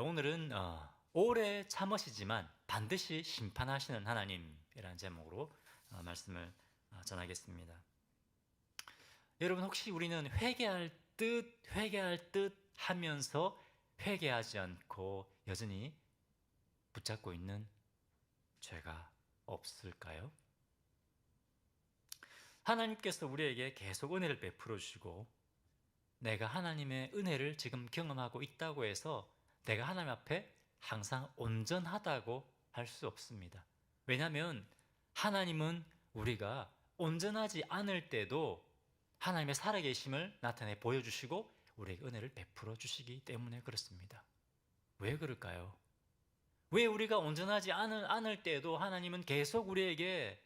오늘은 오래 참으시지만 반드시 심판하시는 하나님이라는 제목으로 말씀을 전하겠습니다. 여러분, 혹시 우리는 회개할 듯 하면서 회개하지 않고 여전히 붙잡고 있는 죄가 없을까요? 하나님께서 우리에게 계속 은혜를 베풀어 주시고 내가 하나님의 은혜를 지금 경험하고 있다고 해서 내가 하나님 앞에 항상 온전하다고 할 수 없습니다. 왜냐하면 하나님은 우리가 온전하지 않을 때도 하나님의 살아계심을 나타내 보여주시고 우리에게 은혜를 베풀어 주시기 때문에 그렇습니다. 왜 그럴까요? 왜 우리가 온전하지 않을 때도 하나님은 계속 우리에게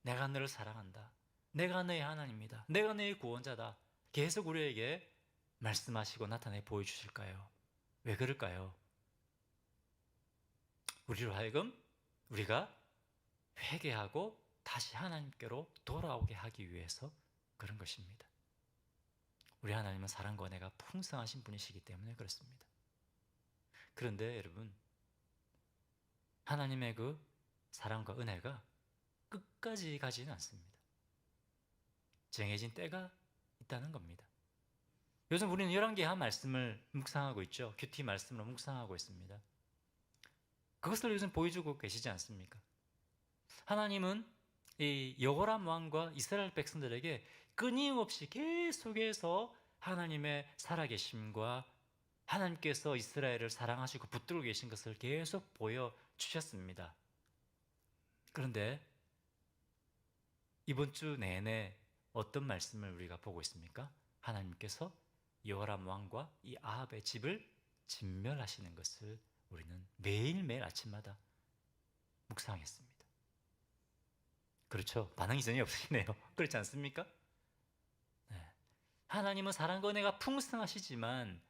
내가 너를 사랑한다, 내가 너의 하나님이다, 내가 너의 구원자다 계속 우리에게 말씀하시고 나타내 보여주실까요? 왜 그럴까요? 우리로 하여금 우리가 회개하고 다시 하나님께로 돌아오게 하기 위해서 그런 것입니다. 우리 하나님은 사랑과 은혜가 풍성하신 분이시기 때문에 그렇습니다. 그런데 여러분, 하나님의 그 사랑과 은혜가 끝까지 가지는 않습니다. 정해진 때가 있다는 겁니다. 요즘 우리는 열왕기하 말씀을 묵상하고 있죠. 큐티 말씀으로 묵상하고 있습니다. 그것을 요즘 보여주고 계시지 않습니까? 하나님은 이 여호람 왕과 이스라엘 백성들에게 끊임없이 계속해서 하나님의 살아계심과 하나님께서 이스라엘을 사랑하시고 붙들고 계신 것을 계속 보여주셨습니다. 그런데 이번 주 내내 어떤 말씀을 우리가 보고 있습니까? 하나님께서 여호람 왕과 이 아합의 집을 진멸하시는 것을 우리는 매일매일 아침마다 묵상했습니다. 그렇죠? 반응이 전혀 없으시네요. 그렇지 않습니까? 네. 하나님은 사랑과 은혜가 풍성하시지만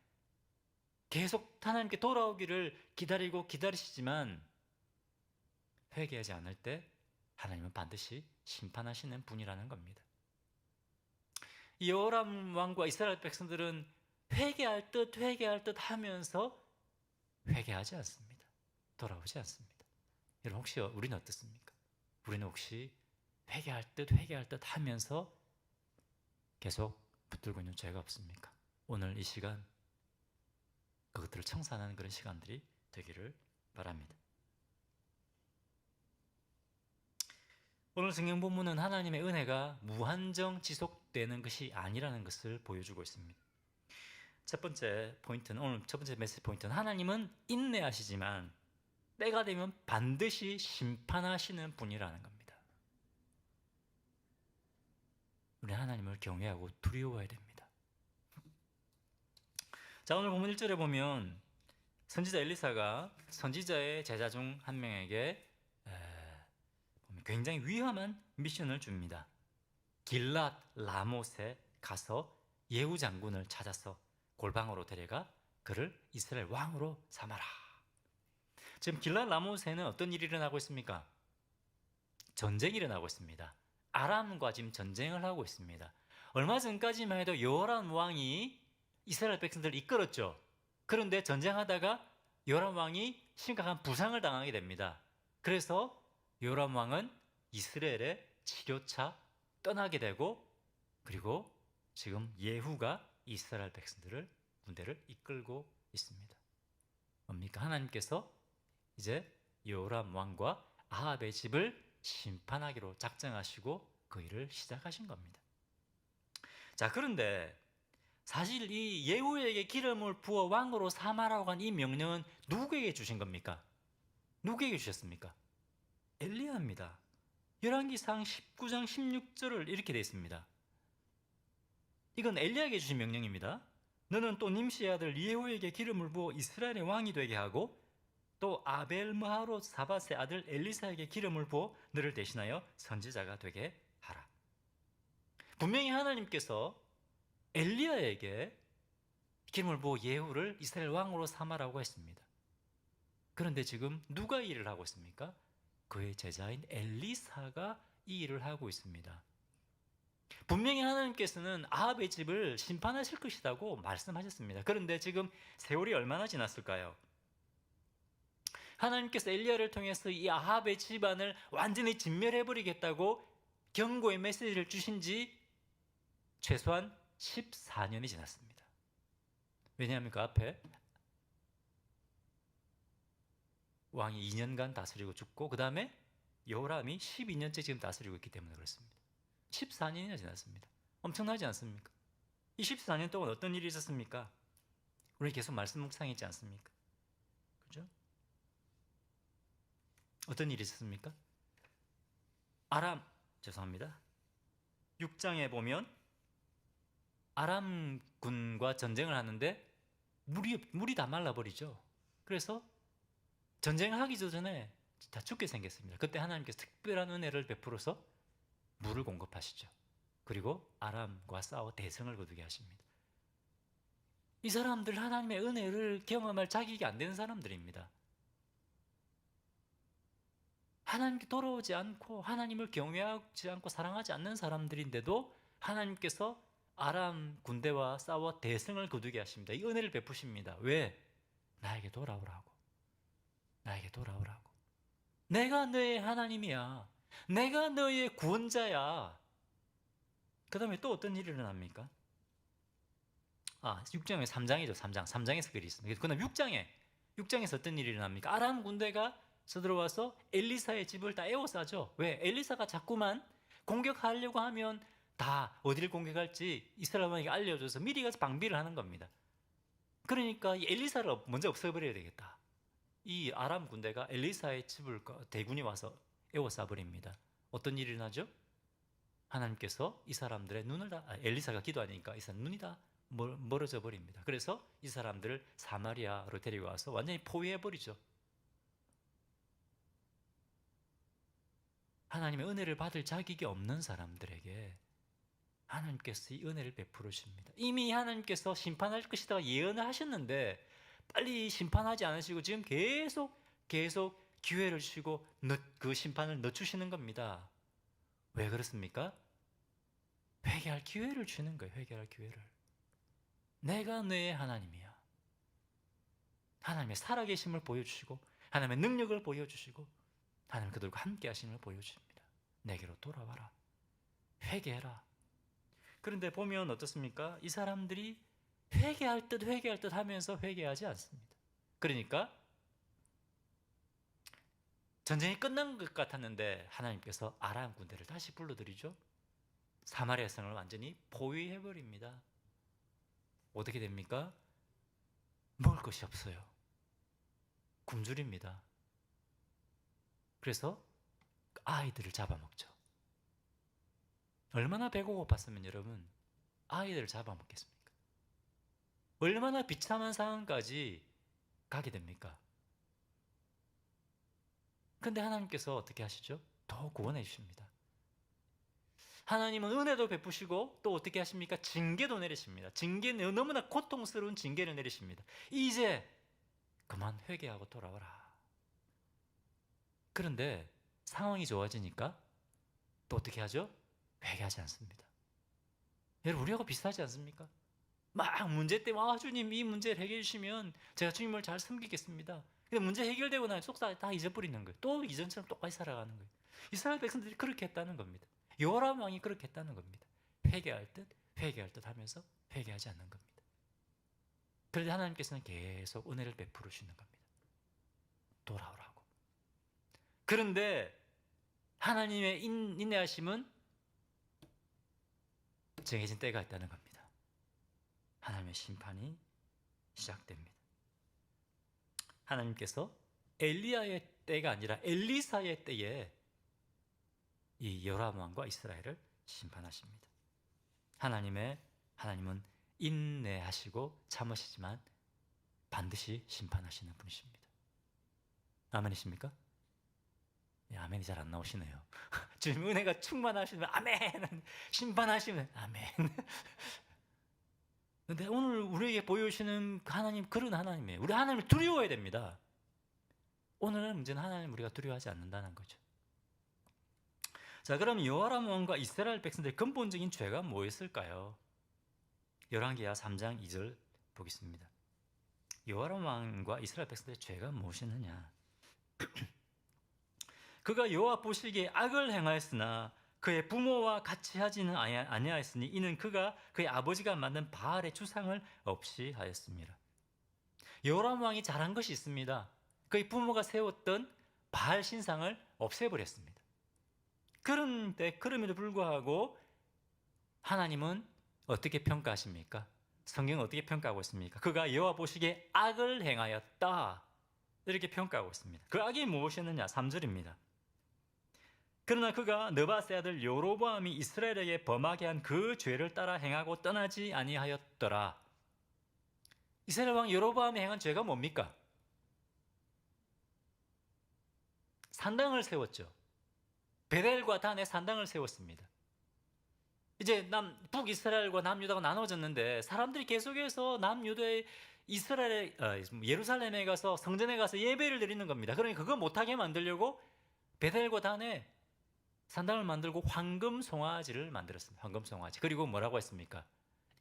계속 하나님께 돌아오기를 기다리고 기다리시지만 회개하지 않을 때 하나님은 반드시 심판하시는 분이라는 겁니다. 이 여호람 왕과 이스라엘 백성들은 회개할 듯 하면서 회개하지 않습니다. 돌아오지 않습니다. 여러분, 혹시 우리는 어떻습니까? 우리는 혹시 회개할 듯 하면서 계속 붙들고 있는 죄가 없습니까? 오늘 이 시간 그것들을 청산하는 그런 시간들이 되기를 바랍니다. 오늘 성경 본문은 하나님의 은혜가 무한정 지속되는 것이 아니라는 것을 보여주고 있습니다. 첫 번째 포인트는, 오늘 첫 번째 메시지 포인트는 하나님은 인내하시지만 때가 되면 반드시 심판하시는 분이라는 겁니다. 우리 하나님을 경외하고 두려워해야 됩니다. 자, 오늘 본문 1절에 보면 선지자 엘리사가 선지자의 제자 중 한 명에게 굉장히 위험한 미션을 줍니다. 길랏 라못에 가서 예후 장군을 찾아서 골방으로 데려가 그를 이스라엘 왕으로 삼아라. 지금 길랏 라못에는 어떤 일이 일어나고 있습니까? 전쟁이 일어나고 있습니다. 아람과 지금 전쟁을 하고 있습니다. 얼마 전까지만 해도 여호람 왕이 이스라엘 백성들을 이끌었죠. 그런데 전쟁하다가 여호람 왕이 심각한 부상을 당하게 됩니다. 그래서 여호람 왕은 이스라엘의 치료차 떠나게 되고, 그리고 지금 예후가 이스라엘 백성들을, 군대를 이끌고 있습니다. 뭡니까? 하나님께서 이제 여호람 왕과 아합의 집을 심판하기로 작정하시고 그 일을 시작하신 겁니다. 자, 그런데 사실 이 예후에게 기름을 부어 왕으로 삼아라고 한 이 명령은 누구에게 주신 겁니까? 누구에게 주셨습니까? 엘리야입니다. 열왕기상 19장 16절을 이렇게 되어 있습니다. 이건 엘리야에게 주신 명령입니다. 너는 또 님시의 아들 예후에게 기름을 부어 이스라엘의 왕이 되게 하고 또 아벨므하롯 사밧의 아들 엘리사에게 기름을 부어 너를 대신하여 선지자가 되게 하라. 분명히 하나님께서 엘리야에게 기름을 부어 예후를 이스라엘 왕으로 삼아라고 했습니다. 그런데 지금 누가 이 일을 하고 있습니까? 그의 제자인 엘리사가 이 일을 하고 있습니다. 분명히 하나님께서는 아합의 집을 심판하실 것이라고 말씀하셨습니다. 그런데 지금 세월이 얼마나 지났을까요? 하나님께서 엘리야를 통해서 이 아합의 집안을 완전히 진멸해버리겠다고 경고의 메시지를 주신 지 최소한 14년이 지났습니다. 왜냐하면 그 앞에 왕이 2년간 다스리고 죽고 그 다음에 요람이 12년째 지금 다스리고 있기 때문에 그렇습니다. 14년이나 지났습니다. 엄청나지 않습니까? 이 14년 동안 어떤 일이 있었습니까? 우리 계속 말씀 묵상했지 않습니까? 그죠? 어떤 일이 있었습니까? 죄송합니다. 6장에 보면 아람군과 전쟁을 하는데 물이 다 말라버리죠. 그래서 전쟁을 하기 전에 다 죽게 생겼습니다. 그때 하나님께서 특별한 은혜를 베풀어서 물을 공급하시죠. 그리고 아람과 싸워 대성을 거두게 하십니다. 이 사람들 하나님의 은혜를 경험할 자격이 안 되는 사람들입니다. 하나님께 돌아오지 않고 하나님을 경외하지 않고 사랑하지 않는 사람들인데도 하나님께서 아람 군대와 싸워 대승을 거두게 하십니다. 이 은혜를 베푸십니다. 왜? 나에게 돌아오라고. 나에게 돌아오라고. 내가 너의 하나님이야. 내가 너의 구원자야. 그 다음에 또 어떤 일이 일어납니까? 6장에 3장이죠. 3장에서 글이 있습니다. 그다음 6장에서 어떤 일이 일어납니까? 아람 군대가 서들어와서 엘리사의 집을 다 에워싸죠. 왜? 엘리사가 자꾸만 공격하려고 하면 다 어디를 공격할지 이스라엘 왕에게 알려줘서 미리 가서 방비를 하는 겁니다. 그러니까 이 엘리사를 먼저 없애버려야 되겠다. 이 아람 군대가 엘리사의 집을 대군이 와서 에워싸버립니다. 어떤 일이 일어나죠? 하나님께서 이 사람들의 눈을 엘리사가 기도하니까 이 사람 눈이 다 멀어져 버립니다. 그래서 이 사람들을 사마리아로 데리고 와서 완전히 포위해버리죠. 하나님의 은혜를 받을 자격이 없는 사람들에게 하나님께서 이 은혜를 베풀어 주십니다. 이미 하나님께서 심판할 것이다 예언을 하셨는데 빨리 심판하지 않으시고 지금 계속 기회를 주시고 그 심판을 늦추시는 겁니다. 왜 그렇습니까? 회개할 기회를 주는 거예요. 회개할 기회를. 내가 너의 하나님이야. 하나님의 살아계심을 보여주시고 하나님의 능력을 보여주시고 하나님 그들과 함께 하심을 보여주십니다. 내게로 돌아와라. 회개해라. 그런데 보면 어떻습니까? 이 사람들이 회개할 듯 하면서 회개하지 않습니다. 그러니까 전쟁이 끝난 것 같았는데 하나님께서 아람 군대를 다시 불러들이죠. 사마리아 성을 완전히 포위해버립니다. 어떻게 됩니까? 먹을 것이 없어요. 굶주립니다. 그래서 아이들을 잡아먹죠. 얼마나 배고 고팠으면 여러분 아이들을 잡아먹겠습니까? 얼마나 비참한 상황까지 가게 됩니까? 근데 하나님께서 어떻게 하시죠? 더 구원해 주십니다. 하나님은 은혜도 베푸시고 또 어떻게 하십니까? 징계도 내리십니다. 너무나 고통스러운 징계를 내리십니다. 이제 그만 회개하고 돌아오라. 그런데 상황이 좋아지니까 또 어떻게 하죠? 회개하지 않습니다. 여러분 우리하고 비슷하지 않습니까? 막 문제 때문에 주님 이 문제를 해결해 주시면 제가 주님을 잘 섬기겠습니다. 근데 문제 해결되고 나면 쏙 다 잊어버리는 거예요. 또 이전처럼 똑같이 살아가는 거예요. 이스라엘 백성들이 그렇게 했다는 겁니다. 요람 왕이 그렇게 했다는 겁니다. 회개할 듯 하면서 회개하지 않는 겁니다. 그런데 하나님께서는 계속 은혜를 베풀어 주시는 겁니다. 돌아오라고. 그런데 하나님의 인내하심은 정해진 때가 있다는 겁니다. 하나님의 심판이 시작됩니다. 하나님께서 엘리야의 때가 아니라 엘리사의 때에 이 요람 왕과 이스라엘을 심판하십니다. 하나님은 인내하시고 참으시지만 반드시 심판하시는 분이십니다. 아멘이십니까? 네, 아멘이 잘 안 나오시네요. 주님 은혜가 충만하시면 아멘, 심판하시면 아멘. 근데 오늘 우리에게 보여주시는 하나님 그런 하나님이에요. 우리 하나님을 두려워해야 됩니다. 오늘의 문제는 하나님 우리가 두려워하지 않는다는 거죠. 자, 그럼 여호람 왕과 이스라엘 백성들의 근본적인 죄가 뭐였을까요? 열왕기하 3장 2절 보겠습니다. 여호람 왕과 이스라엘 백성들의 죄가 무엇이었느냐? 그가 여호와 보시기에 악을 행하였으나 그의 부모와 같이 하지는 아니하였으니 이는 그가 그의 아버지가 만든 바알의 주상을 없이 하였습니다. 요람 왕이 잘한 것이 있습니다. 그의 부모가 세웠던 바알 신상을 없애버렸습니다. 그럼에도 불구하고 하나님은 어떻게 평가하십니까? 성경은 어떻게 평가하고 있습니까? 그가 여호와 보시기에 악을 행하였다, 이렇게 평가하고 있습니다. 그 악이 무엇이었느냐? 3절입니다. 그러나 그가 느바세 아들 여로보암이 이스라엘에게 범하게 한 그 죄를 따라 행하고 떠나지 아니하였더라. 이스라엘 왕 여로보암이 행한 죄가 뭡니까? 산당을 세웠죠. 베델과 단에 산당을 세웠습니다. 이제 북이스라엘과 남유다가 나눠졌는데 사람들이 계속해서 남유다의 예루살렘에 가서 성전에 가서 예배를 드리는 겁니다. 그러니까 그거 못하게 만들려고 베델과 단에 산당을 만들고 황금 송아지를 만들었습니다. 황금 송아지. 그리고 뭐라고 했습니까?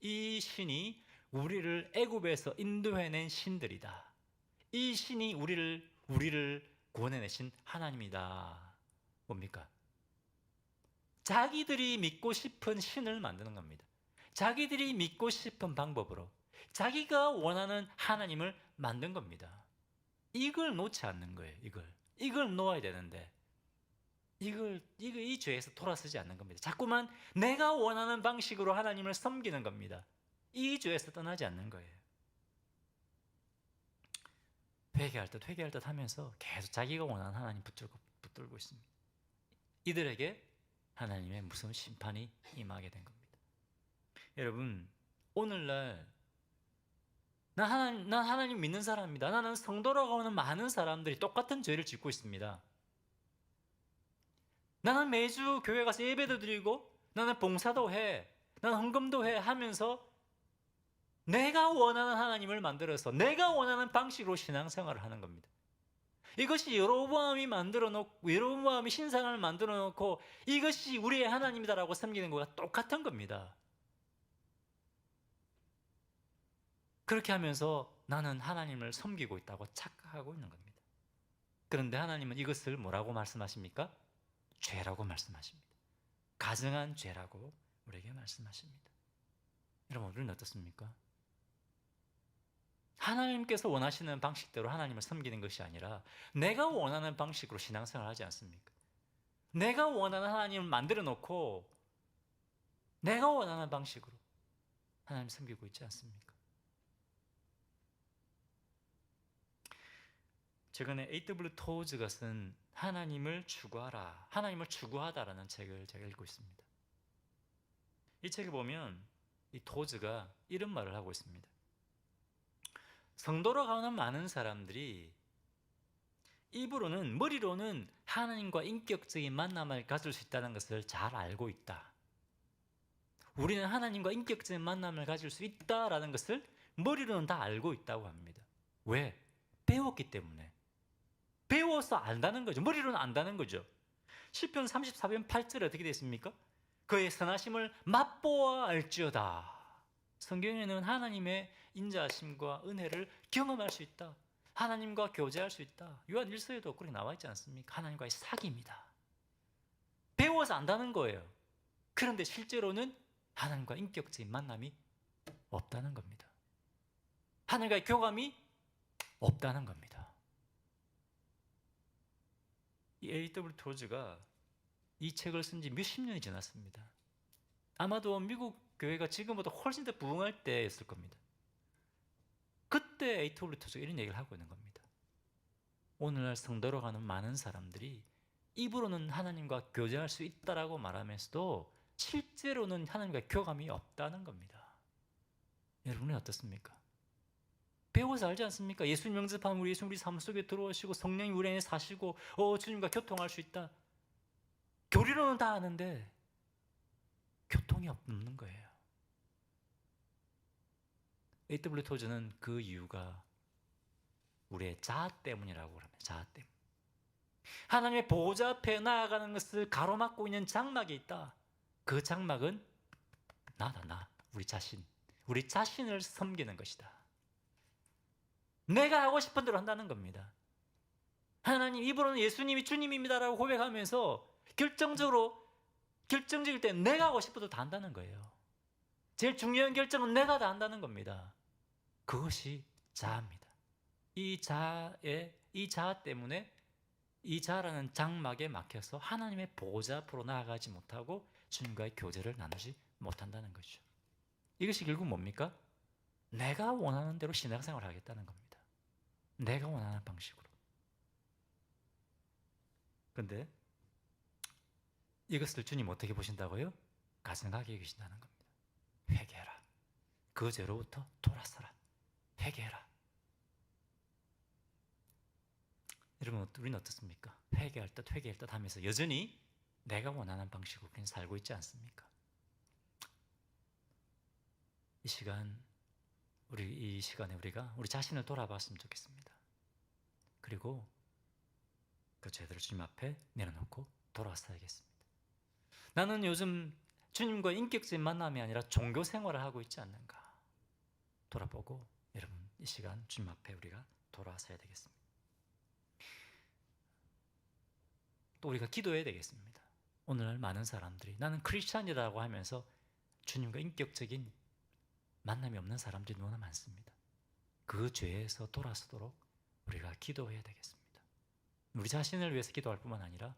이 신이 우리를 애굽에서 인도해낸 신들이다. 이 신이 우리를 구원해내신 하나님이다. 뭡니까? 자기들이 믿고 싶은 신을 만드는 겁니다. 자기들이 믿고 싶은 방법으로 자기가 원하는 하나님을 만든 겁니다. 이걸 놓지 않는 거예요. 이걸 놓아야 되는데 이 죄에서 돌아서지 않는 겁니다. 자꾸만 내가 원하는 방식으로 하나님을 섬기는 겁니다. 이 죄에서 떠나지 않는 거예요. 회개할 듯 하면서 계속 자기가 원하는 하나님 붙들고 있습니다. 이들에게 하나님의 무서운 심판이 임하게 된 겁니다. 여러분, 오늘날 난 하나님 믿는 사람입니다. 나는 성도라고 하는 많은 사람들이 똑같은 죄를 짓고 있습니다. 나는 매주 교회 가서 예배도 드리고 나는 봉사도 해, 나는 헌금도 해 하면서 내가 원하는 하나님을 만들어서 내가 원하는 방식으로 신앙생활을 하는 겁니다. 이것이 여로보암이 여로보암이 신상을 만들어 놓고 이것이 우리의 하나님이다라고 섬기는 것과 똑같은 겁니다. 그렇게 하면서 나는 하나님을 섬기고 있다고 착각하고 있는 겁니다. 그런데 하나님은 이것을 뭐라고 말씀하십니까? 죄라고 말씀하십니다. 가증한 죄라고 우리에게 말씀하십니다. 여러분, 우리는 어떻습니까? 하나님께서 원하시는 방식대로 하나님을 섬기는 것이 아니라 내가 원하는 방식으로 신앙생활을 하지 않습니까? 내가 원하는 하나님을 만들어 놓고 내가 원하는 방식으로 하나님을 섬기고 있지 않습니까? 최근에 A.W. 토즈가 쓴 하나님을 추구하라, 하나님을 추구하다라는 책을 제가 읽고 있습니다. 이 책을 보면 이 토즈가 이런 말을 하고 있습니다. 성도로 가는 많은 사람들이 입으로는, 머리로는 하나님과 인격적인 만남을 가질 수 있다는 것을 잘 알고 있다. 우리는 하나님과 인격적인 만남을 가질 수 있다라는 것을 머리로는 다 알고 있다고 합니다. 왜? 배웠기 때문에. 배워서 안다는 거죠. 머리로는 안다는 거죠. 시편 34편 8절에 어떻게 되어 있습니까? 그의 선하심을 맛보아 알지어다. 성경에는 하나님의 인자하심과 은혜를 경험할 수 있다. 하나님과 교제할 수 있다. 요한 1서에도 그렇게 나와 있지 않습니까? 하나님과의 사귐이다. 배워서 안다는 거예요. 그런데 실제로는 하나님과 인격적인 만남이 없다는 겁니다. 하나님과의 교감이 없다는 겁니다. 이 A.W. 토즈가 이 책을 쓴 지 몇십 년이 지났습니다. 아마도 미국 교회가 지금보다 훨씬 더 부흥할 때였을 겁니다. 그때 A.W. 토즈가 이런 얘기를 하고 있는 겁니다. 오늘날 성도로 가는 많은 사람들이 입으로는 하나님과 교제할 수 있다라고 말하면서도 실제로는 하나님과 교감이 없다는 겁니다. 여러분은 어떻습니까? 배워서 알지 않습니까? 예수님 영접하면 우리 예수님 우리 삶 속에 들어오시고 성령이 우리 안에 사시고 주님과 교통할 수 있다. 교리로는 다 아는데 교통이 없는 거예요. A.W. 토즈는 그 이유가 우리의 자아 때문이라고 합니다. 자아 때문. 하나님의 보호자 앞에 나아가는 것을 가로막고 있는 장막이 있다. 그 장막은 나다. 우리 자신을 섬기는 것이다. 내가 하고 싶은 대로 한다는 겁니다. 하나님 입으로는 예수님이 주님입니다라고 고백하면서 결정적일 때 내가 하고 싶어도 다 한다는 거예요. 제일 중요한 결정은 내가 다 한다는 겁니다. 그것이 자아입니다. 이 자아 때문에 이 자아라는 장막에 막혀서 하나님의 보좌 앞으로 나아가지 못하고 주님과의 교제를 나누지 못한다는 것이죠. 이것이 결국 뭡니까? 내가 원하는 대로 신앙생활을 하겠다는 겁니다. 내가 원하는 방식으로. 그런데 이것을 주님 어떻게 보신다고요? 가증하게 여기신다는 겁니다. 회개해라. 그 죄로부터 돌아서라. 회개해라. 여러분, 우리는 어떻습니까? 회개할 듯 하면서 여전히 내가 원하는 방식으로 그냥 살고 있지 않습니까? 이 시간에 우리가 우리 자신을 돌아봤으면 좋겠습니다. 그리고 그 죄들을 주님 앞에 내려놓고 돌아서야겠습니다. 나는 요즘 주님과 인격적인 만남이 아니라 종교 생활을 하고 있지 않는가 돌아보고 여러분 이 시간 주님 앞에 우리가 돌아서야 되겠습니다. 또 우리가 기도해야 되겠습니다. 오늘날 많은 사람들이 나는 크리스찬이라고 하면서 주님과 인격적인 만남이 없는 사람들이 너무나 많습니다. 그 죄에서 돌아서도록 우리가 기도해야 되겠습니다. 우리 자신을 위해서 기도할 뿐만 아니라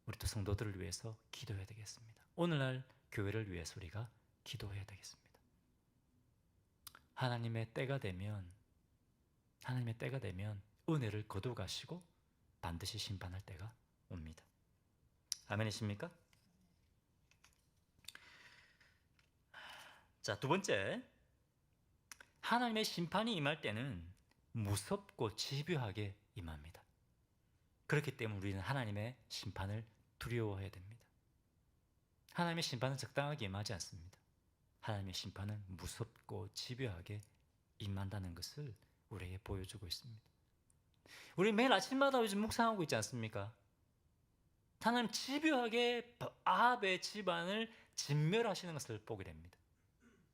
우리 또 성도들을 위해서 기도해야 되겠습니다. 오늘날 교회를 위해서 우리가 기도해야 되겠습니다. 하나님의 때가 되면 은혜를 거두가시고 반드시 심판할 때가 옵니다. 아멘이십니까? 자, 두 번째, 하나님의 심판이 임할 때는 무섭고 집요하게 임합니다. 그렇기 때문에 우리는 하나님의 심판을 두려워해야 됩니다. 하나님의 심판은 적당하게 임하지 않습니다. 하나님의 심판은 무섭고 집요하게 임한다는 것을 우리에게 보여주고 있습니다. 우리 매일 아침마다 요즘 묵상하고 있지 않습니까? 하나님 집요하게 아합의 집안을 진멸하시는 것을 보게 됩니다.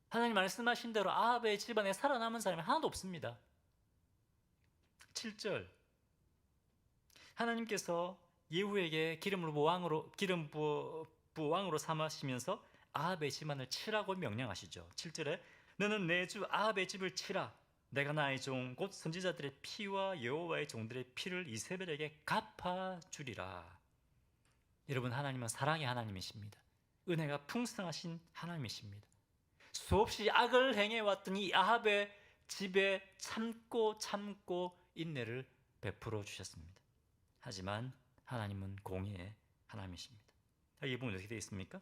하나님 말씀하신 대로 아합의 집안에 살아남은 사람이 하나도 없습니다. 7절 하나님께서 예후에게 기름 부어 왕으로 삼으시면서 아합의 집안을 치라고 명령하시죠. 7절에 너는 내 주 아합의 집을 치라. 내가 나의 종 곧 선지자들의 피와 여호와의 종들의 피를 이세벨에게 갚아주리라. 여러분, 하나님은 사랑의 하나님이십니다. 은혜가 풍성하신 하나님이십니다. 수없이 악을 행해왔던 이 아합의 집에 참고 인내를 베풀어 주셨습니다. 하지만 하나님은 공의의 하나님이십니다. 이 부분 어떻게 되어 있습니까?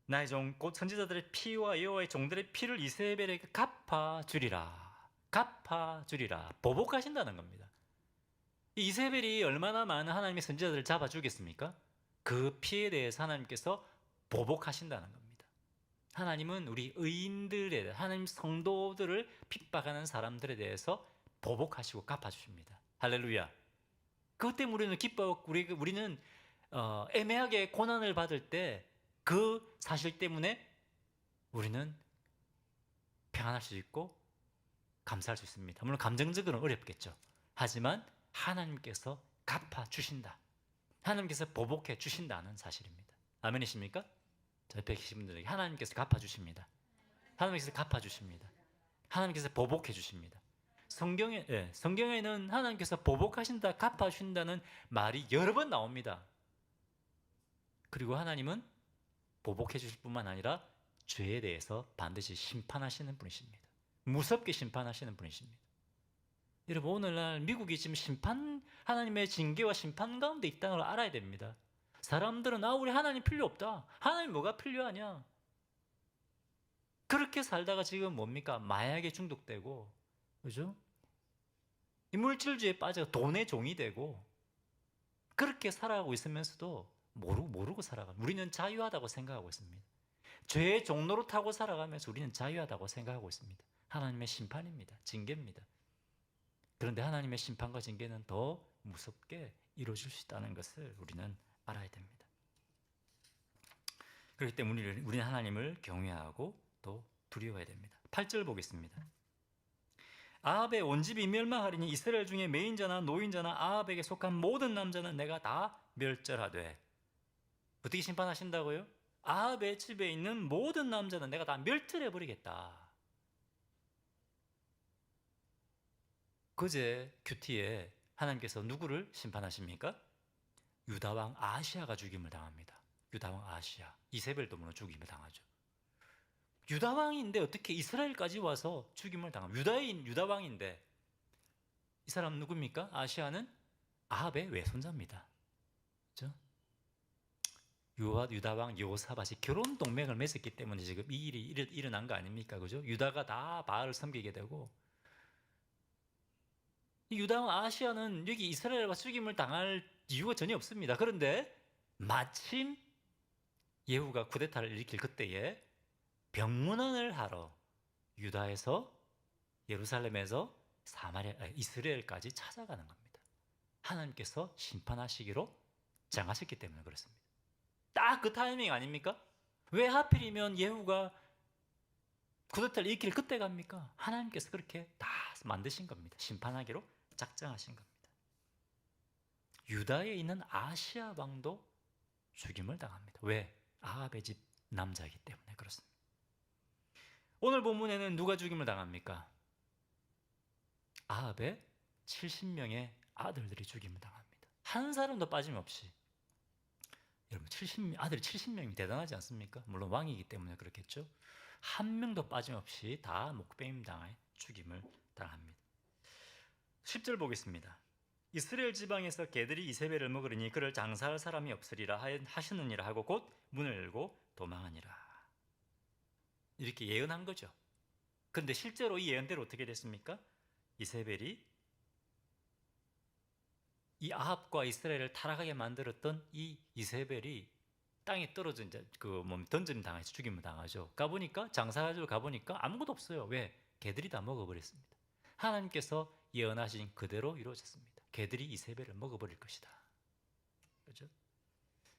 나의 종 곧 선지자들의 피와 여호와의 종들의 피를 이세벨에게 갚아주리라. 보복하신다는 겁니다. 이세벨이 얼마나 많은 하나님의 선지자들을 잡아 죽였습니까? 그 피에 대해서 하나님께서 보복하신다는 겁니다. 하나님은 우리 의인들에 하나님 성도들을 핍박하는 사람들에 대해서 보복하시고 갚아주십니다. 할렐루야. 그것 때문에 우리는 우리는 애매하게 고난을 받을 때 그 사실 때문에 우리는 평안할 수 있고 감사할 수 있습니다. 물론 감정적으로는 어렵겠죠. 하지만 하나님께서 갚아주신다. 하나님께서 보복해 주신다는 사실입니다. 아멘이십니까? 저 옆에 계신 분들에게 하나님께서 갚아주십니다. 하나님께서 갚아주십니다. 하나님께서 보복해 주십니다. 성경에는 하나님께서 보복하신다, 갚아주신다는 말이 여러 번 나옵니다. 그리고 하나님은 보복해 주실 뿐만 아니라 죄에 대해서 반드시 심판하시는 분이십니다. 무섭게 심판하시는 분이십니다. 여러분, 오늘날 미국이 지금 하나님의 징계와 심판 가운데 있다는 걸 알아야 됩니다. 사람들은 우리 하나님 필요 없다. 하나님 뭐가 필요하냐? 그렇게 살다가 지금 뭡니까? 마약에 중독되고, 그죠? 이 물질주의에 빠져 돈의 종이 되고, 그렇게 살아가고 있으면서도 모르고 살아갑니다. 우리는 자유하다고 생각하고 있습니다. 죄의 종로로 타고 살아가면서 우리는 자유하다고 생각하고 있습니다. 하나님의 심판입니다. 징계입니다. 그런데 하나님의 심판과 징계는 더 무섭게 이루어질 수 있다는 것을 우리는 알아야 됩니다. 그렇기 때문에 우리는 하나님을 경외하고 또 두려워해야 됩니다. 8절 보겠습니다. 아합의 온 집이 멸망하리니 이스라엘 중에 매인자나 노인자나 아합에게 속한 모든 남자는 내가 다 멸절하되. 어떻게 심판하신다고요? 아합의 집에 있는 모든 남자는 내가 다 멸절해 버리겠다. 그제 큐티에 하나님께서 누구를 심판하십니까? 유다왕 아시아가 죽임을 당합니다. 유다왕 아시아, 이세벨도 물론 죽임을 당하죠. 유다왕인데 어떻게 이스라엘까지 와서 죽임을 당합니까? 유다인 유다왕인데 이 사람 누굽니까? 아시아는 아합의 외손자입니다. 그렇죠? 유다왕 여호사밧이 결혼 동맹을 맺었기 때문에 지금 이 일이 일어난 거 아닙니까? 그죠? 유다가 다 바알을 섬기게 되고, 이 유다왕 아시아는 여기 이스라엘과 죽임을 당할 이유가 전혀 없습니다. 그런데 마침 예후가 쿠데타를 일으킬 그때에 병문안을 하러 유다에서 예루살렘에서 이스라엘까지 찾아가는 겁니다. 하나님께서 심판하시기로 정하셨기 때문에 그렇습니다. 딱 그 타이밍 아닙니까? 왜 하필이면 예후가 쿠데타를 일으킬 그때 갑니까? 하나님께서 그렇게 다 만드신 겁니다. 심판하기로 작정하신 겁니다. 유다에 있는 아시아 왕도 죽임을 당합니다. 왜? 아합의 집 남자이기 때문에 그렇습니다. 오늘 본문에는 누가 죽임을 당합니까? 아합의 70명의 아들들이 죽임을 당합니다. 한 사람도 빠짐없이. 여러분, 아들이 70명이 대단하지 않습니까? 물론 왕이기 때문에 그렇겠죠. 한 명도 빠짐없이 다 목베임 당해 죽임을 당합니다. 10절 보겠습니다. 이스라엘 지방에서 개들이 이세벨을 먹으리니 그를 장사할 사람이 없으리라 하시느니라 하고 곧 문을 열고 도망하니라. 이렇게 예언한 거죠. 그런데 실제로 이 예언대로 어떻게 됐습니까? 이세벨이 이 아합과 이스라엘을 타락하게 만들었던 이 이세벨이 땅에 떨어져 이제 던짐 당해서 죽임을 당하죠. 가보니까 장사하러 가보니까 아무것도 없어요. 왜? 개들이 다 먹어버렸습니다. 하나님께서 예언하신 그대로 이루어졌습니다. 개들이 이세벨을 먹어버릴 것이다. 그렇죠?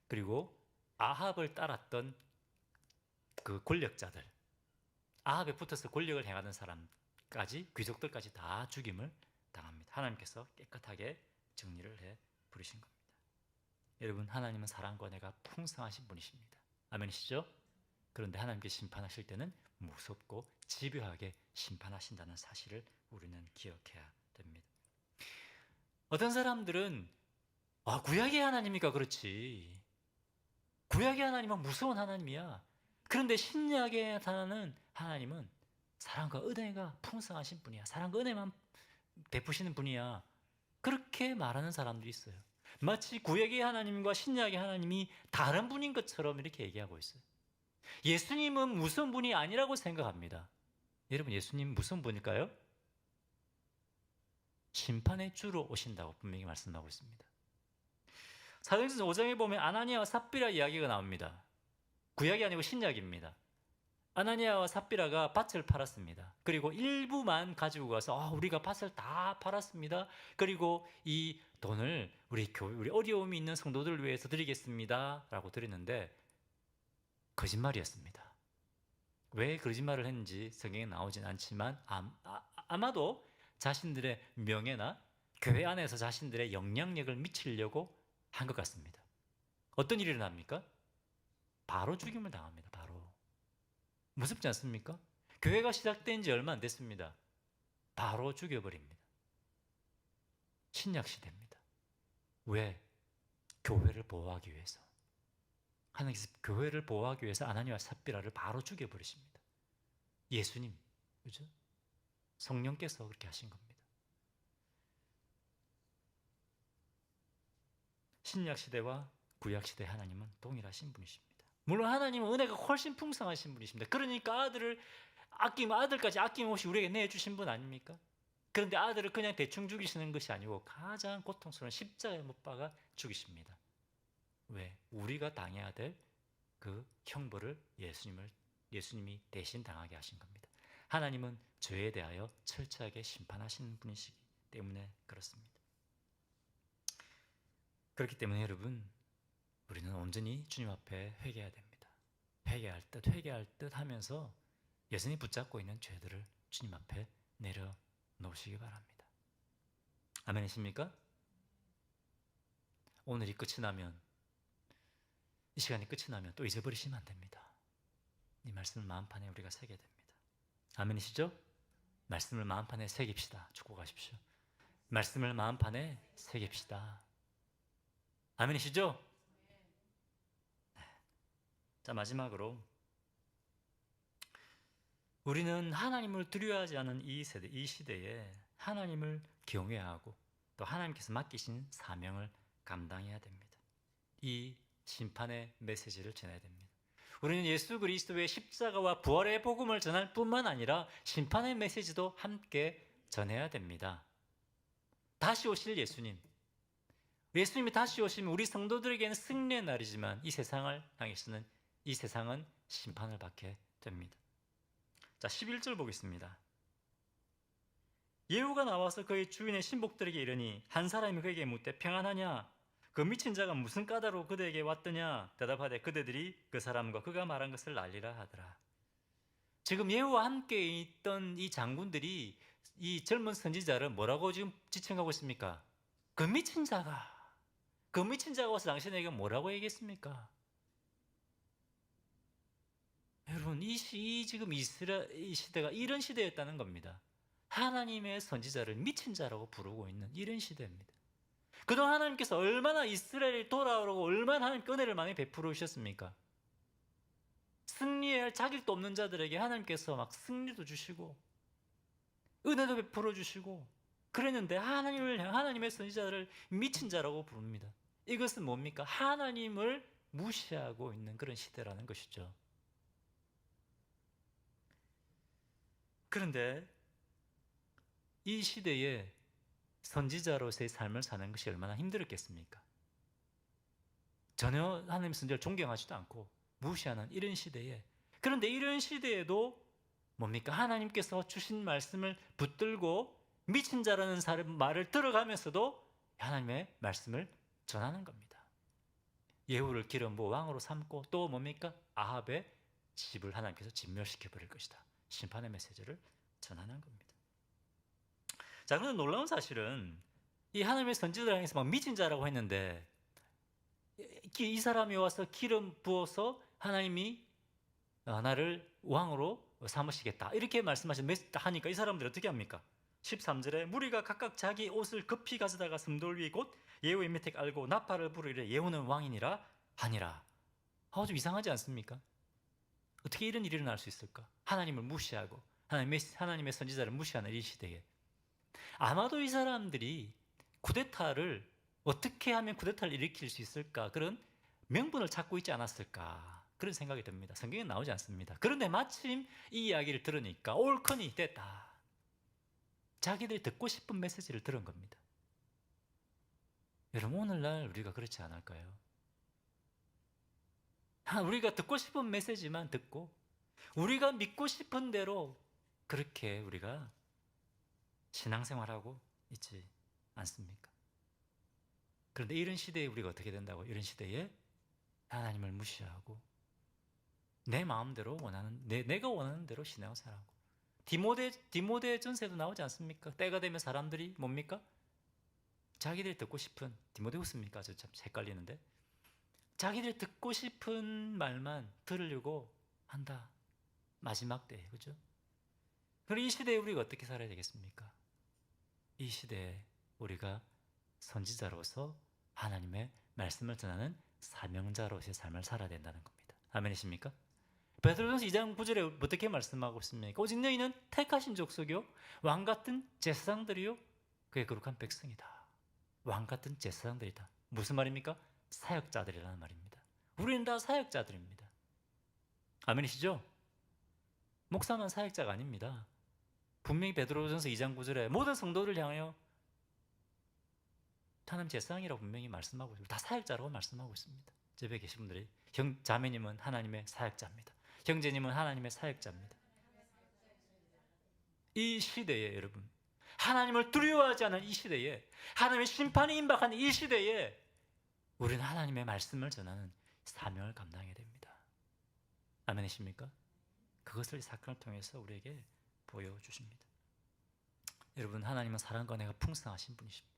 그리고 아합을 따랐던 그 권력자들, 아합에 붙어서 권력을 행하던 사람까지, 귀족들까지 다 죽임을 당합니다. 하나님께서 깨끗하게 정리를 해 부르신 겁니다. 여러분, 하나님은 사랑과 은혜가 풍성하신 분이십니다. 아멘이시죠? 그런데 하나님께 심판하실 때는 무섭고 집요하게 심판하신다는 사실을 우리는 기억해야 됩니다. 어떤 사람들은 구약의 하나님이니까 그렇지, 구약의 하나님은 무서운 하나님이야. 그런데 신약에 나타나는 하나님은 사랑과 은혜가 풍성하신 분이야. 사랑과 은혜만 베푸시는 분이야. 그렇게 말하는 사람들이 있어요. 마치 구약의 하나님과 신약의 하나님이 다른 분인 것처럼 이렇게 얘기하고 있어요. 예수님은 무서운 분이 아니라고 생각합니다. 여러분, 예수님 무서운 분일까요? 심판의 주로 오신다고 분명히 말씀하고 있습니다. 사도행전 5장에 보면 아나니아와 삽비라 이야기가 나옵니다. 구약이 아니고 신약입니다. 아나니아와 삽비라가 밭을 팔았습니다. 그리고 일부만 가지고 가서 우리가 밭을 다 팔았습니다. 그리고 이 돈을 우리 어려움이 있는 성도들을 위해서 드리겠습니다 라고 드렸는데 거짓말이었습니다. 왜 거짓말을 했는지 성경에 나오진 않지만 아마도 자신들의 명예나 교회 안에서 자신들의 영향력을 미치려고 한 것 같습니다. 어떤 일이 일어납니까? 바로 죽임을 당합니다. 바로. 무섭지 않습니까? 교회가 시작된 지 얼마 안 됐습니다. 바로 죽여버립니다. 신약 시대입니다. 왜? 교회를 보호하기 위해서. 하나님께서 교회를 보호하기 위해서 아나니아와 삽비라를 바로 죽여버리십니다. 예수님, 그죠? 성령께서 그렇게 하신 겁니다. 신약 시대와 구약 시대 하나님은 동일하신 분이십니다. 물론 하나님은 은혜가 훨씬 풍성하신 분이십니다. 그러니까 아들까지 아낌없이 우리에게 내주신 분 아닙니까? 그런데 아들을 그냥 대충 죽이시는 것이 아니고 가장 고통스러운 십자가에 못 박아 죽이십니다. 왜? 우리가 당해야 될 그 형벌을 예수님이 대신 당하게 하신 겁니다. 하나님은 죄에 대하여 철저하게 심판하시는 분이시기 때문에 그렇습니다. 그렇기 때문에 여러분, 우리는 온전히 주님 앞에 회개해야 됩니다. 회개할 듯 하면서 여전히 붙잡고 있는 죄들을 주님 앞에 내려놓아야 놓으시기 바랍니다. 아멘이십니까? 오늘이 끝이 나면, 이 시간이 끝이 나면 또 잊어버리시면 안 됩니다. 이 말씀을 마음판에 우리가 새겨야 됩니다. 아멘이시죠? 말씀을 마음판에 새깁시다. 축복하십시오. 말씀을 마음판에 새깁시다. 아멘이시죠? 네. 자, 마지막으로 우리는 하나님을 두려워하지 않은 이 세대, 이 시대에 하나님을 경외하고 또 하나님께서 맡기신 사명을 감당해야 됩니다. 이 심판의 메시지를 전해야 됩니다. 우리는 예수 그리스도의 십자가와 부활의 복음을 전할 뿐만 아니라 심판의 메시지도 함께 전해야 됩니다. 다시 오실 예수님, 예수님이 다시 오시면 우리 성도들에게는 승리의 날이지만 이 세상을 향해서는, 이 세상은 심판을 받게 됩니다. 자, 11절 보겠습니다. 예후가 나와서 그의 주인의 신복들에게 이르니 한 사람이 그에게 묻되 평안하냐? 그 미친 자가 무슨 까닭으로 그대에게 왔더냐? 대답하되 그대들이 그 사람과 그가 말한 것을 알리라 하더라. 지금 예후와 함께 있던 이 장군들이 이 젊은 선지자를 뭐라고 지금 지칭하고 있습니까? 그 미친 자가 와서 당신에게 뭐라고 얘기했습니까? 여러분, 지금 이 시대가 이런 시대였다는 겁니다. 하나님의 선지자를 미친 자라고 부르고 있는 이런 시대입니다. 그동안 하나님께서 얼마나 이스라엘이 돌아오라고 얼마나 하나님께 은혜를 많이 베풀어 주셨습니까? 승리할 자격도 없는 자들에게 하나님께서 막 승리도 주시고 은혜도 베풀어 주시고 그랬는데 하나님의 선지자를 미친 자라고 부릅니다. 이것은 뭡니까? 하나님을 무시하고 있는 그런 시대라는 것이죠. 그런데 이 시대에 선지자로서의 삶을 사는 것이 얼마나 힘들었겠습니까? 전혀 하나님 선지자를 존경하지도 않고 무시하는 이런 시대에, 그런데 이런 시대에도 뭡니까? 하나님께서 주신 말씀을 붙들고 미친 자라는 말을 들어가면서도 하나님의 말씀을 전하는 겁니다. 예후를 기름 왕으로 삼고 또 뭡니까? 아합의 집을 하나님께서 진멸시켜 버릴 것이다. 심판의 메시지를 전하는 겁니다. 자, 그런데 놀라운 사실은 이 하나님의 선지자를 향해서 막 미친 자라고 했는데 이 사람이 와서 기름 부어서 하나님이 나를 왕으로 삼으시겠다 이렇게 하니까 이 사람들이 어떻게 합니까? 13절에 무리가 각각 자기 옷을 급히 가져다가 숨돌 위 곧 예후의 밑에 깔고 나팔을 부르이래 예후는 왕이니라 하니라. 좀 이상하지 않습니까? 어떻게 이런 일이 일어날 수 있을까? 하나님을 무시하고 하나님의 선지자를 무시하는 이 시대에 아마도 이 사람들이 쿠데타를 어떻게 하면 쿠데타를 일으킬 수 있을까? 그런 명분을 찾고 있지 않았을까? 그런 생각이 듭니다. 성경에 나오지 않습니다. 그런데 마침 이 이야기를 들으니까 옳거니 됐다. 자기들이 듣고 싶은 메시지를 들은 겁니다. 여러분, 오늘날 우리가 그렇지 않을까요? 우리가 듣고 싶은 메시지만 듣고 우리가 믿고 싶은 대로 그렇게 우리가 신앙생활하고 있지 않습니까? 그런데 이런 시대에 우리가 어떻게 된다고? 이런 시대에 하나님을 무시하고 내 마음대로 내가 원하는 대로 신앙생활하고 디모데 전서에도 나오지 않습니까? 때가 되면 사람들이 뭡니까? 자기들이 듣고 싶은, 디모데후서입니까? 저 참 헷갈리는데 자기들이 듣고 싶은 말만 들으려고 한다. 마지막 때에, 그죠? 그럼 이 시대에 우리가 어떻게 살아야 되겠습니까? 이 시대에 우리가 선지자로서 하나님의 말씀을 전하는 사명자로서의 삶을 살아야 된다는 겁니다. 아멘이십니까? 베드로전서 2장 9절에 어떻게 말씀하고 있습니까? 오직 너희는 택하신 족속이요 왕같은 제사장들이요 그의 거룩한 백성이다. 왕같은 제사장들이다. 무슨 말입니까? 사역자들이라는 말입니다. 우리는 다 사역자들입니다. 아멘이시죠? 목사만 사역자가 아닙니다. 분명히 베드로전서 2장 9절에 모든 성도를 향하여 하나님 제사장이라고 분명히 말씀하고 있습니다. 다 사역자라고 말씀하고 있습니다. 제 옆에 계신 분들이 자매님은 하나님의 사역자입니다. 형제님은 하나님의 사역자입니다. 이 시대에 여러분, 하나님을 두려워하지 않은 이 시대에, 하나님의 심판이 임박한 이 시대에 우리는 하나님의 말씀을 전하는 사명을 감당해야 됩니다. 아멘이십니까? 그것을 이 사건을 통해서 우리에게 보여주십니다. 여러분, 하나님은 사랑과 은혜가 풍성하신 분이십니다.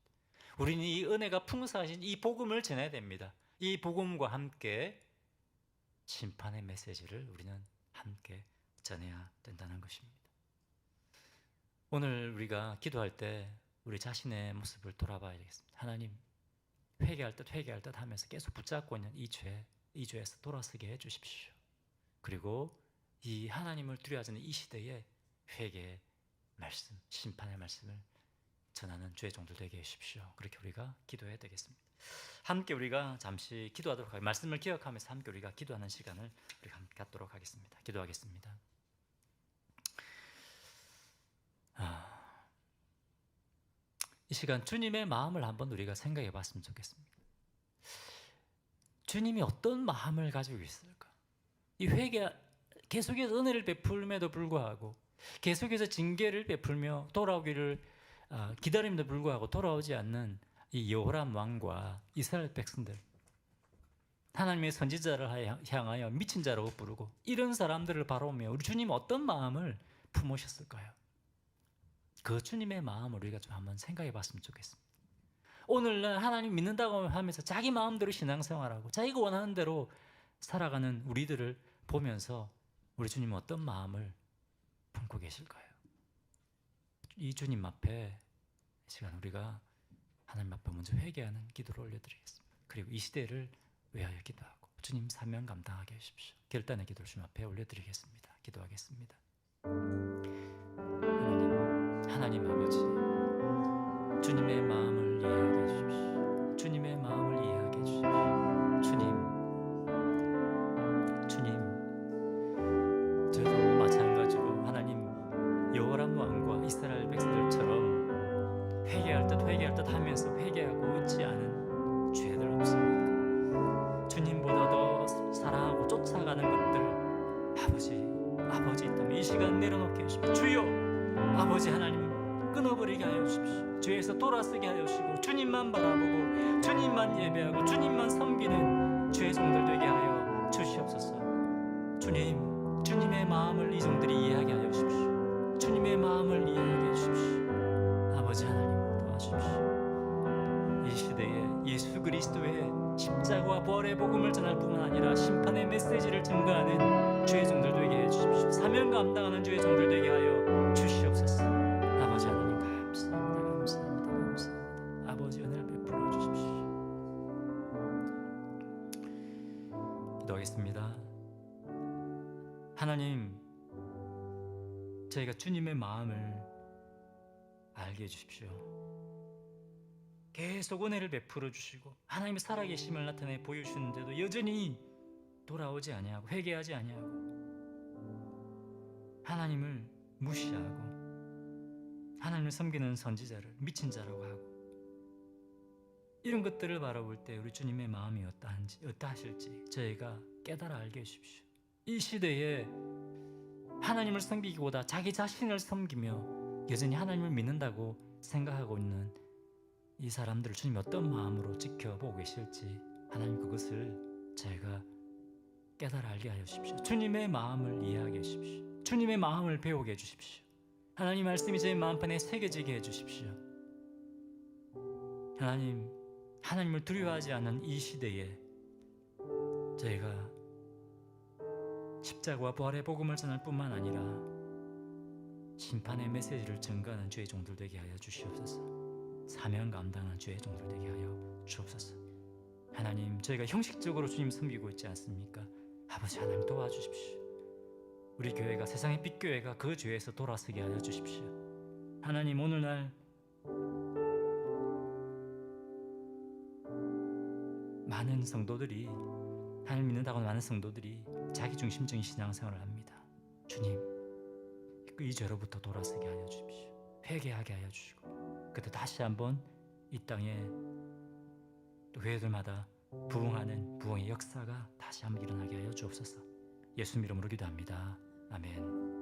우리는 이 은혜가 풍성하신 이 복음을 전해야 됩니다. 이 복음과 함께 심판의 메시지를 우리는 함께 전해야 된다는 것입니다. 오늘 우리가 기도할 때 우리 자신의 모습을 돌아봐야 되겠습니다. 하나님, 회개할 듯 하면서 계속 붙잡고 있는 이 죄에서 돌아서게 해주십시오. 그리고 이 하나님을 두려워하는 이 시대에 회개의 말씀, 심판의 말씀을 전하는 주의 종들 되게 해주십시오. 그렇게 우리가 기도해야 되겠습니다. 함께 우리가 잠시 기도하도록 하겠습니다. 말씀을 기억하면서 함께 우리가 기도하는 시간을 우리가 함께 갖도록 하겠습니다. 기도하겠습니다. 이 시간 주님의 마음을 한번 우리가 생각해 봤으면 좋겠습니다. 주님이 어떤 마음을 가지고 있을까? 이 회개, 계속해서 은혜를 베풀음에도 불구하고, 계속해서 징계를 베풀며 돌아오기를 기다림에도 불구하고 돌아오지 않는 이 여호람 왕과 이스라엘 백성들, 하나님의 선지자를 향하여 미친 자라고 부르고 이런 사람들을 바라보며 우리 주님 어떤 마음을 품으셨을까요? 그 주님의 마음을 우리가 좀 한번 생각해 봤으면 좋겠습니다. 오늘날 하나님 믿는다고 하면서 자기 마음대로 신앙생활하고 자기가 원하는 대로 살아가는 우리들을 보면서 우리 주님은 어떤 마음을 품고 계실까요? 이 주님 앞에 이 시간 우리가 하나님 앞에 먼저 회개하는 기도를 올려드리겠습니다. 그리고 이 시대를 위하여 기도하고 주님 사명 감당하게 해주십시오. 결단의 기도를 주님 앞에 올려드리겠습니다. 기도하겠습니다. 하나님 아버지, 주님의 마음을 이해하게 해주십시오. 주님의 마음을 이해하게 해주십시오. 주님, 저도 마찬가지로 하나님 여호람 왕과 이스라엘 백성들처럼 회개할 듯 하면서 회개하고 있지 않은 죄들 없습니까? 주님보다 더 사랑하고 쫓아가는 것들 아버지 있다면 이 시간 내려놓게 해주십시오. 주여, 아버지 하나님 끊어버리게 하여 주십시오. 죄에서 돌아서게 하여 주시고 주님만 바라보고 주님만 예배하고 주님만 섬기는 주의 종들 되게 하여 주시옵소서. 주님, 주님의 마음을 이 종들이 이해하게 하여 주십시오. 주님의 마음을 이해하게 해 주십시오. 아버지 하나님 도와주십시오. 이 시대에 예수 그리스도의 십자가와 부활의 복음을 전할 뿐만 아니라 심판의 메시지를 증거하는 주의 종들 되게 해 주십시오. 사명 감당하는 주의 종들 되게 하여 주시옵소서. 아버지 하나님 감사합니다. 아버지 은혜를 베풀어 주십시오. 기도하겠습니다. 하나님, 저희가 주님의 마음을 알게 해주십시오. 계속 은혜를 베풀어 주시고 하나님의 살아계심을 나타내 보여주시는데도 여전히 돌아오지 아니하고 회개하지 아니하고 하나님을 무시하고 하나님을 섬기는 선지자를 미친 자라고 하고 이런 것들을 바라볼 때 우리 주님의 마음이 어떠하실지 저희가 깨달아 알게 해주십시오. 이 시대에 하나님을 섬기기보다 자기 자신을 섬기며 여전히 하나님을 믿는다고 생각하고 있는 이 사람들을 주님이 어떤 마음으로 지켜보고 계실지 하나님 그것을 저희가 깨달아 알게 하여 주십시오. 주님의 마음을 이해하게 해주십시오. 주님의 마음을 배우게 해주십시오. 하나님 말씀이 저희 마음판에 새겨지게 해주십시오. 하나님을 두려워하지 않는 이 시대에 저희가 십자가와 부활의 복음을 전할 뿐만 아니라 심판의 메시지를 증거하는 주의 종들 되게 하여 주시옵소서. 사명 감당하는 주의 종들 되게 하여 주옵소서. 하나님, 저희가 형식적으로 주님 섬기고 있지 않습니까? 아버지 하나님 도와주십시오. 우리 교회가 세상의 빛교회가 그 죄에서 돌아서게 하여 주십시오. 하나님, 오늘날 많은 성도들이 하나님 믿는다고 하는 많은 성도들이 자기중심적인 신앙생활을 합니다. 주님, 이 죄로부터 돌아서게 하여 주십시오. 회개하게 하여 주시고 그때 다시 한번 이 땅에 또 교회들마다 부흥하는 부흥의 역사가 다시 한번 일어나게 하여 주옵소서. 예수 이름으로 기도합니다. 아멘.